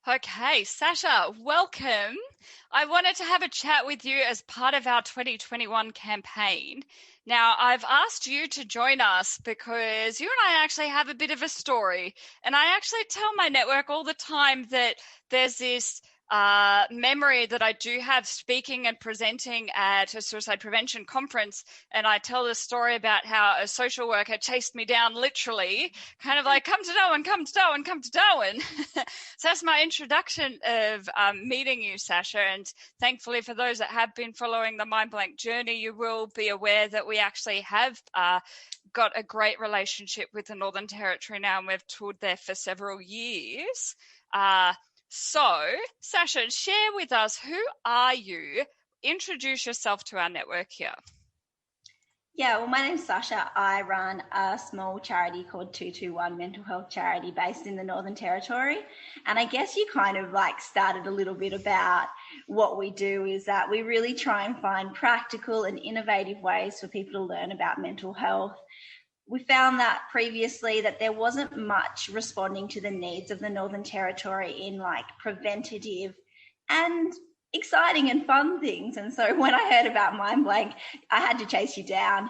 Okay, Sacha, welcome. I wanted to have a chat with you as part of our 2021 campaign. Now, I've asked you to join us because you and I actually have a bit of a story. And I actually tell my network all the time that there's this memory that I do have speaking and presenting at a suicide prevention conference. And I tell this story about how a social worker chased me down literally, kind of like, come to Darwin, come to Darwin, come to Darwin. So that's my introduction of meeting you, Sacha. And thankfully, for those that have been following the Mind Blank journey, you will be aware that we actually have got a great relationship with the Northern Territory now, and we've toured there for several years. So, Sacha, share with us, who are you? Introduce yourself to our network here. Yeah, well, my name's Sacha. I run a small charity called 221 Mental Health Charity based in the Northern Territory. And I guess you kind of started a little bit about what we do is that we really try and find practical and innovative ways for people to learn about mental health. We found that previously that there wasn't much responding to the needs of the Northern Territory in preventative and exciting and fun things. And so when I heard about Mind Blank, I had to chase you down.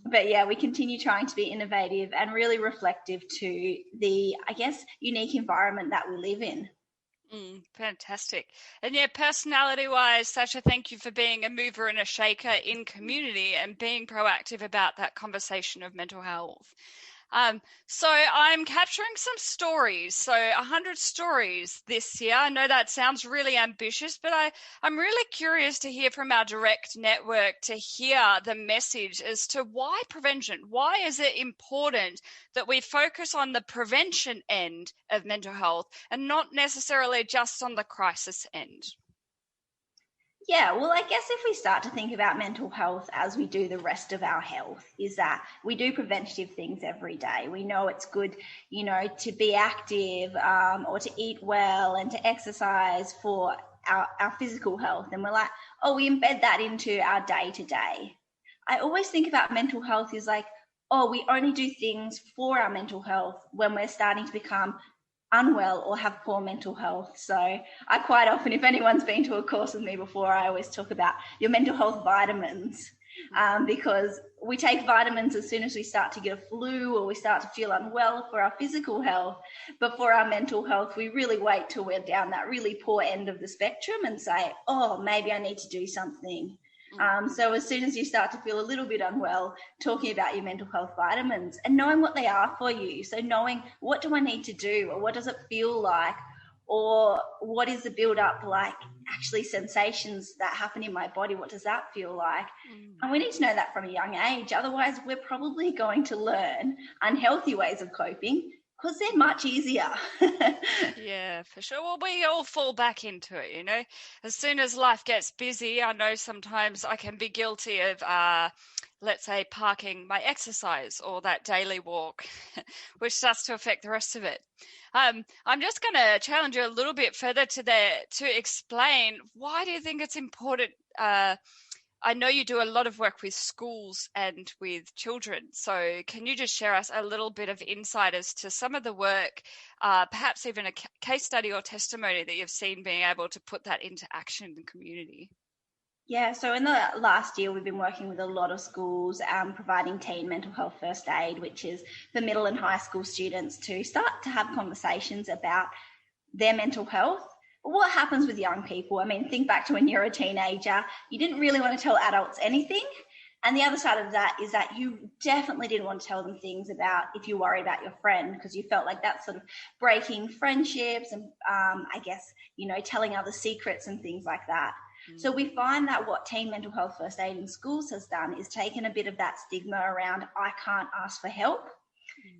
But yeah, we continue trying to be innovative and really reflective to the, unique environment that we live in. Fantastic. And yeah, personality wise, Sacha, thank you for being a mover and a shaker in community and being proactive about that conversation of mental health. So I'm capturing some stories, so 100 stories this year. I know that sounds really ambitious, but I'm really curious to hear from our direct network, to hear the message as to why prevention. Why is it important that we focus on the prevention end of mental health and not necessarily just on the crisis end? Yeah, well, I guess if we start to think about mental health as we do the rest of our health, is that we do preventative things every day. We know it's good, to be active or to eat well and to exercise for our physical health. And we're like, oh, we embed that into our day to day. I always think about mental health is we only do things for our mental health when we're starting to become unwell or have poor mental health. So I quite often, if anyone's been to a course with me before, I always talk about your mental health vitamins, because we take vitamins as soon as we start to get a flu or we start to feel unwell for our physical health. But for our mental health, we really wait till we're down that really poor end of the spectrum and say, oh, maybe I need to do something. So as soon as you start to feel a little bit unwell, talking about your mental health vitamins and knowing what they are for you. So knowing, what do I need to do, or what does it feel like, or what is the build up like, actually sensations that happen in my body, what does that feel like? And we need to know that from a young age. Otherwise, we're probably going to learn unhealthy ways of coping, because they're much easier. Yeah, for sure. Well, we all fall back into it, As soon as life gets busy, I know sometimes I can be guilty of, let's say, parking my exercise or that daily walk, which starts to affect the rest of it. I'm just going to challenge you a little bit further to explain, why do you think it's important? I know you do a lot of work with schools and with children. So can you just share us a little bit of insight as to some of the work, perhaps even a case study or testimony that you've seen being able to put that into action in the community? Yeah, so in the last year, we've been working with a lot of schools providing teen mental health first aid, which is for middle and high school students to start to have conversations about their mental health. What happens with young people? I mean, think back to when you're a teenager, you didn't really want to tell adults anything. And the other side of that is that you definitely didn't want to tell them things about if you worried about your friend, because you felt like that's sort of breaking friendships and telling other secrets and things like that. So we find that what teen mental health first aid in schools has done is taken a bit of that stigma around, I can't ask for help.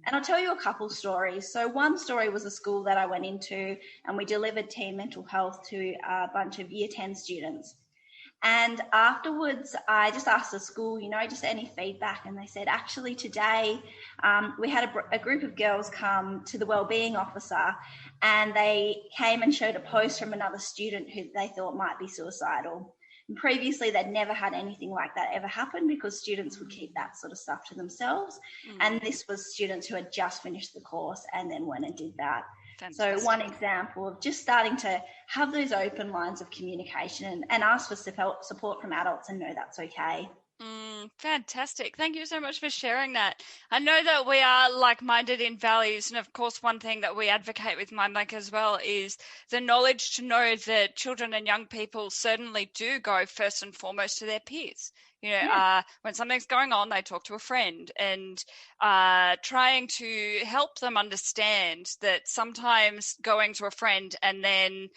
And I'll tell you a couple stories. So one story was a school that I went into, and we delivered teen mental health to a bunch of year 10 students. And afterwards, I just asked the school, just any feedback. And they said, actually today we had a group of girls come to the wellbeing officer, and they came and showed a post from another student who they thought might be suicidal. And previously, they'd never had anything like that ever happen, because students would keep that sort of stuff to themselves. And this was students who had just finished the course and then went and did that. So Fantastic. one example of just starting to have those open lines of communication and ask for support from adults and know that's okay. Fantastic. Thank you so much for sharing that. I know that we are like-minded in values, and of course one thing that we advocate with MindLink as well is the knowledge to know that children and young people certainly do go first and foremost to their peers. When something's going on, they talk to a friend, and trying to help them understand that sometimes going to a friend and then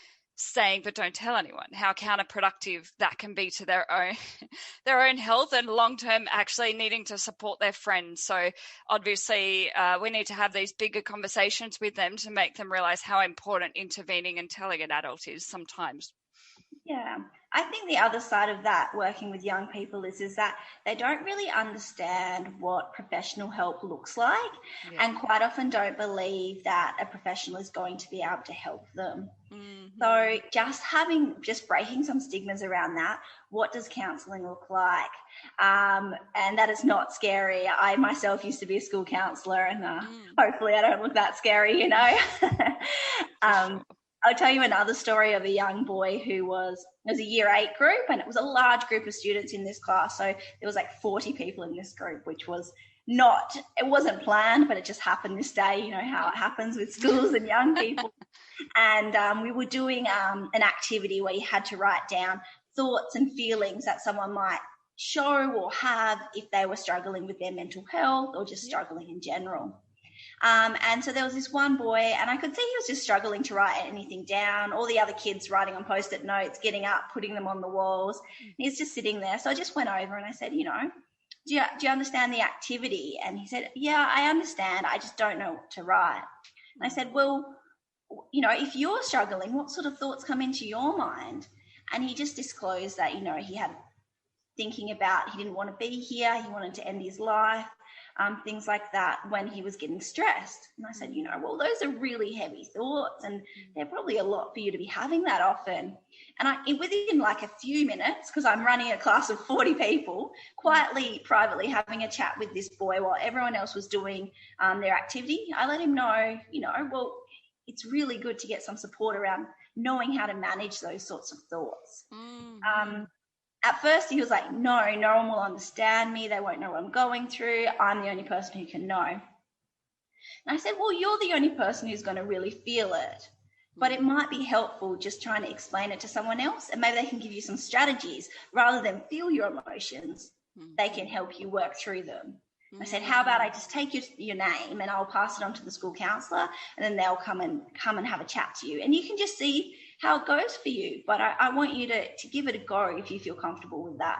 saying but don't tell anyone, how counterproductive that can be to their own health and long-term actually needing to support their friends. So obviously we need to have these bigger conversations with them to make them realize how important intervening and telling an adult is sometimes. Yeah, I think the other side of that, working with young people, is that they don't really understand what professional help looks like, and quite often don't believe that a professional is going to be able to help them. So just breaking some stigmas around that. What does counselling look like? And that is not scary. I myself used to be a school counsellor, and hopefully I don't look that scary, I'll tell you another story of a young boy it was a year 8 group, and it was a large group of students in this class. So there was like 40 people in this group, which was it wasn't planned, but it just happened this day, how it happens with schools and young people. And we were doing an activity where you had to write down thoughts and feelings that someone might show or have if they were struggling with their mental health or just struggling in general. And so there was this one boy, and I could see he was just struggling to write anything down. All the other kids writing on Post-it notes, getting up, putting them on the walls. And he's just sitting there. So I just went over and I said, do you understand the activity? And he said, yeah, I understand. I just don't know what to write. And I said, well, if you're struggling, what sort of thoughts come into your mind? And he just disclosed that, he had thinking about he didn't want to be here. He wanted to end his life. Things like that when he was getting stressed. And I said, well, those are really heavy thoughts, and they're probably a lot for you to be having that often. And within like a few minutes, because I'm running a class of 40 people, quietly, privately having a chat with this boy while everyone else was doing their activity, I let him know, well, it's really good to get some support around knowing how to manage those sorts of thoughts. At first, he was like, no one will understand me. They won't know what I'm going through. I'm the only person who can know. And I said, well, you're the only person who's going to really feel it. But it might be helpful just trying to explain it to someone else, and maybe they can give you some strategies rather than feel your emotions. They can help you work through them. I said, how about I just take your name and I'll pass it on to the school counsellor, and then they'll come and have a chat to you. And you can just see how it goes for you. But I want you to give it a go if you feel comfortable with that.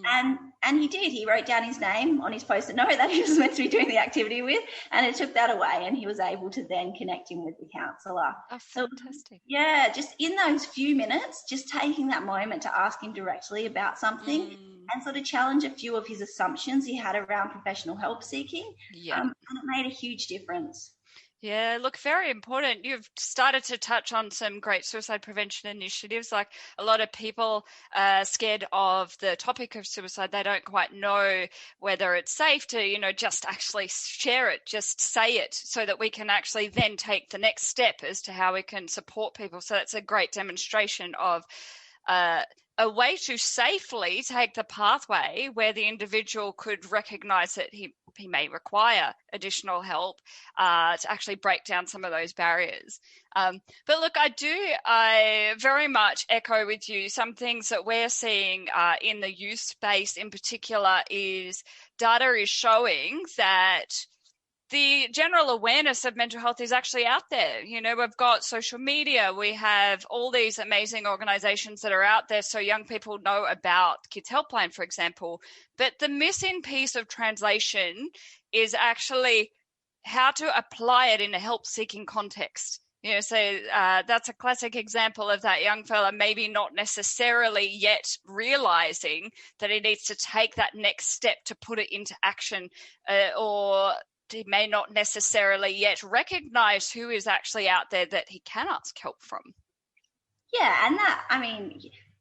And he did. He wrote down his name on his Post-it note that he was meant to be doing the activity with, and it took that away, and he was able to then connect him with the counsellor. Oh, fantastic. So, just in those few minutes, just taking that moment to ask him directly about something and sort of challenge a few of his assumptions he had around professional help seeking. And it made a huge difference. Yeah, look, very important. You've started to touch on some great suicide prevention initiatives. Like, a lot of people are scared of the topic of suicide. They don't quite know whether it's safe to, just actually share it, just say it, so that we can actually then take the next step as to how we can support people. So that's a great demonstration of a way to safely take the pathway where the individual could recognize that he may require additional help to actually break down some of those barriers. But look, I very much echo with you. Some things that we're seeing in the youth space in particular is data is showing that the general awareness of mental health is actually out there. We've got social media. We have all these amazing organizations that are out there so young people know about Kids Helpline, for example. But the missing piece of translation is actually how to apply it in a help-seeking context. So that's a classic example of that young fella maybe not necessarily yet realizing that he needs to take that next step to put it into action, or he may not necessarily yet recognize who is actually out there that he can ask help from. Yeah, and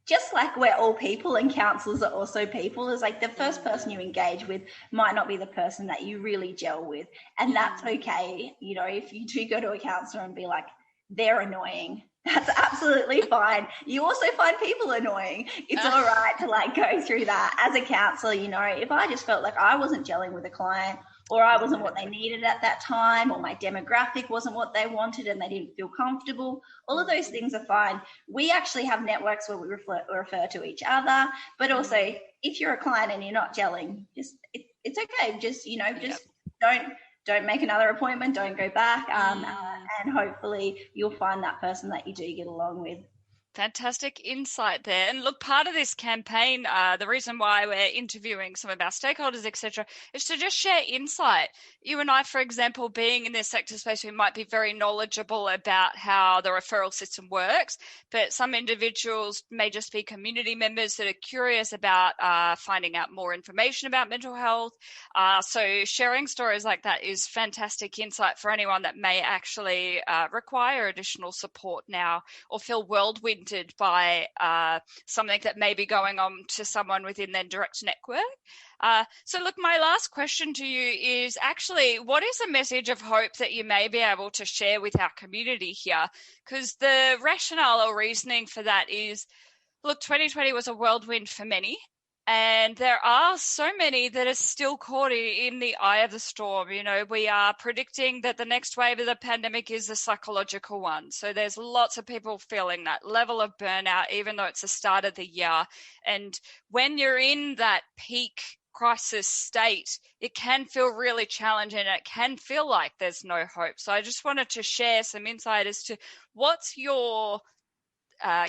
just like we're all people and counsellors are also people, is like the first person you engage with might not be the person that you really gel with. And that's okay. You know, if you do go to a counsellor and be like, they're annoying, that's absolutely fine. You also find people annoying. It's all right to like go through that. As a counsellor, you know, if I just felt like I wasn't gelling with a client, or I wasn't what they needed at that time, or my demographic wasn't what they wanted and they didn't feel comfortable, all of those things are fine. We actually have networks where we refer to each other, but also if you're a client and you're not gelling, just it's okay. Just, you know, just don't make another appointment, don't go back, and hopefully you'll find that person that you do get along with. Fantastic insight there. And look, part of this campaign, the reason why we're interviewing some of our stakeholders, etc., is to just share insight. You and I, for example, being in this sector space, we might be very knowledgeable about how the referral system works, but some individuals may just be community members that are curious about finding out more information about mental health. So sharing stories like that is fantastic insight for anyone that may actually require additional support now or feel whirlwind by something that may be going on to someone within their direct network. So look, my last question to you is actually, what is a message of hope that you may be able to share with our community here? Because the rationale or reasoning for that is, look, 2020 was a whirlwind for many. And there are so many that are still caught in the eye of the storm. You know, we are predicting that the next wave of the pandemic is a psychological one. So there's lots of people feeling that level of burnout, even though it's the start of the year. And when you're in that peak crisis state, it can feel really challenging and it can feel like there's no hope. So I just wanted to share some insight as to what's your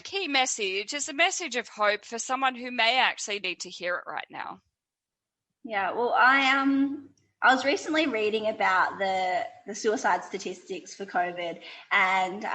key message, is a message of hope for someone who may actually need to hear it right now. Yeah, well, I was recently reading about the suicide statistics for COVID, and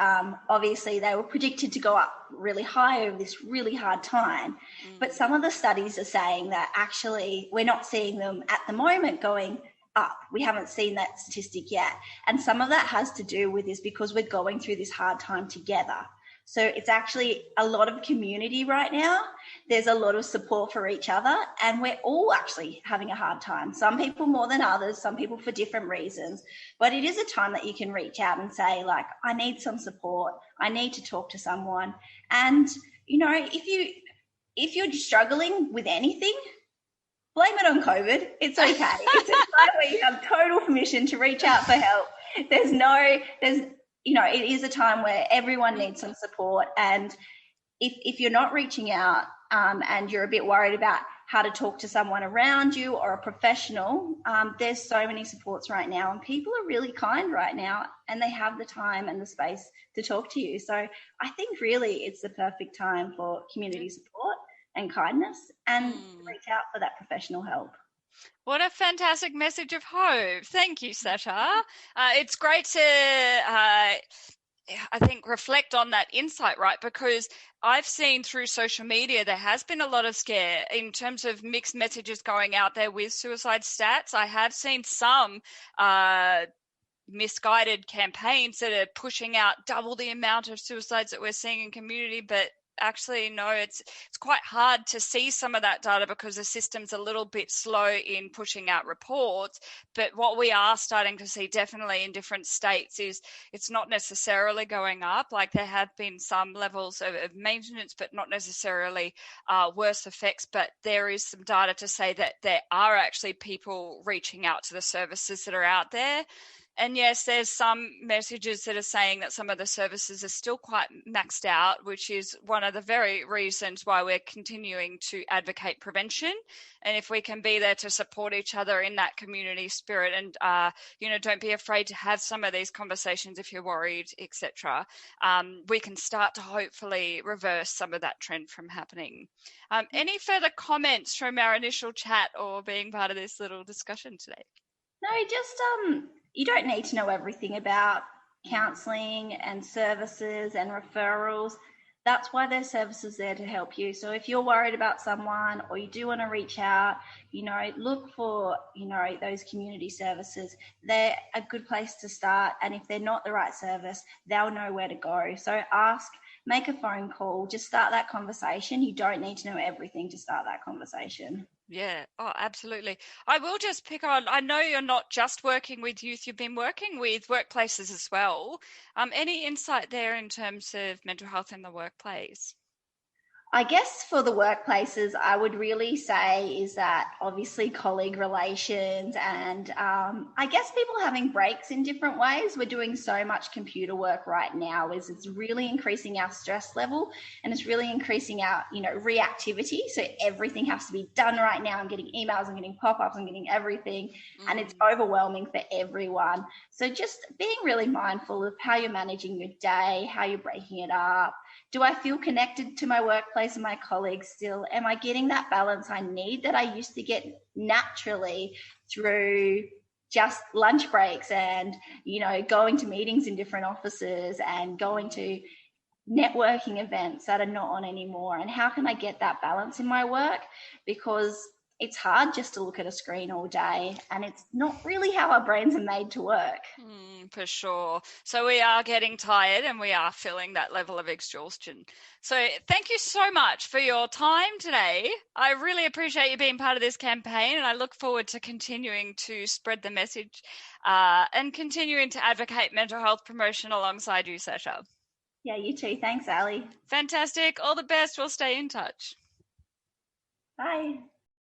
obviously they were predicted to go up really high over this really hard time. But some of the studies are saying that actually we're not seeing them at the moment going up. We haven't seen that statistic yet. And some of that has to do with this because we're going through this hard time together. So it's actually a lot of community right now. There's a lot of support for each other, and we're all actually having a hard time. Some people more than others, some people for different reasons. But it is a time that you can reach out and say, like, I need some support. I need to talk to someone. And, you know, if you're struggling with anything, blame it on COVID. It's okay. It's a time where you have total permission to reach out for help. You know, it is a time where everyone needs some support. And if you're not reaching out and you're a bit worried about how to talk to someone around you or a professional, there's so many supports right now, and people are really kind right now and they have the time and the space to talk to you. So I think really it's the perfect time for community support and kindness and reach out for that professional help. What a fantastic message of hope. Thank you, Sacha. It's great to, I think, reflect on that insight, right? Because I've seen through social media, there has been a lot of scare in terms of mixed messages going out there with suicide stats. I have seen some misguided campaigns that are pushing out double the amount of suicides that we're seeing in community, but actually no, it's quite hard to see some of that data because the system's a little bit slow in pushing out reports. But what we are starting to see definitely in different states is it's not necessarily going up. Like there have been some levels of maintenance, but not necessarily worse effects. But there is some data to say that there are actually people reaching out to the services that are out there. And yes, there's some messages that are saying that some of the services are still quite maxed out, which is one of the very reasons why we're continuing to advocate prevention. And if we can be there to support each other in that community spirit and, don't be afraid to have some of these conversations if you're worried, etc., we can start to hopefully reverse some of that trend from happening. Any further comments from our initial chat or being part of this little discussion today? No, just you don't need to know everything about counselling and services and referrals. That's why there's services there to help you. So if you're worried about someone or you do want to reach out, look for, those community services. They're a good place to start. And if they're not the right service, they'll know where to go. So ask make a phone call, just start that conversation. You don't need to know everything to start that conversation. Yeah. Oh, absolutely. I will just pick on, I know you're not just working with youth, you've been working with workplaces as well. Any insight there in terms of mental health in the workplace? I guess for the workplaces, I would really say is that obviously colleague relations and I guess people having breaks in different ways. We're doing so much computer work right now is it's really increasing our stress level and it's really increasing our, reactivity. So everything has to be done right now. I'm getting emails, I'm getting pop-ups, I'm getting everything and it's overwhelming for everyone. So just being really mindful of how you're managing your day, how you're breaking it up. Do I feel connected to my workplace and my colleagues still? Am I getting that balance I need that I used to get naturally through just lunch breaks and, going to meetings in different offices and going to networking events that are not on anymore? And how can I get that balance in my work? Because it's hard just to look at a screen all day and it's not really how our brains are made to work. For sure. So we are getting tired and we are feeling that level of exhaustion. So thank you so much for your time today. I really appreciate you being part of this campaign and I look forward to continuing to spread the message and continuing to advocate mental health promotion alongside you, Sacha. Yeah, you too. Thanks, Ali. Fantastic. All the best. We'll stay in touch. Bye.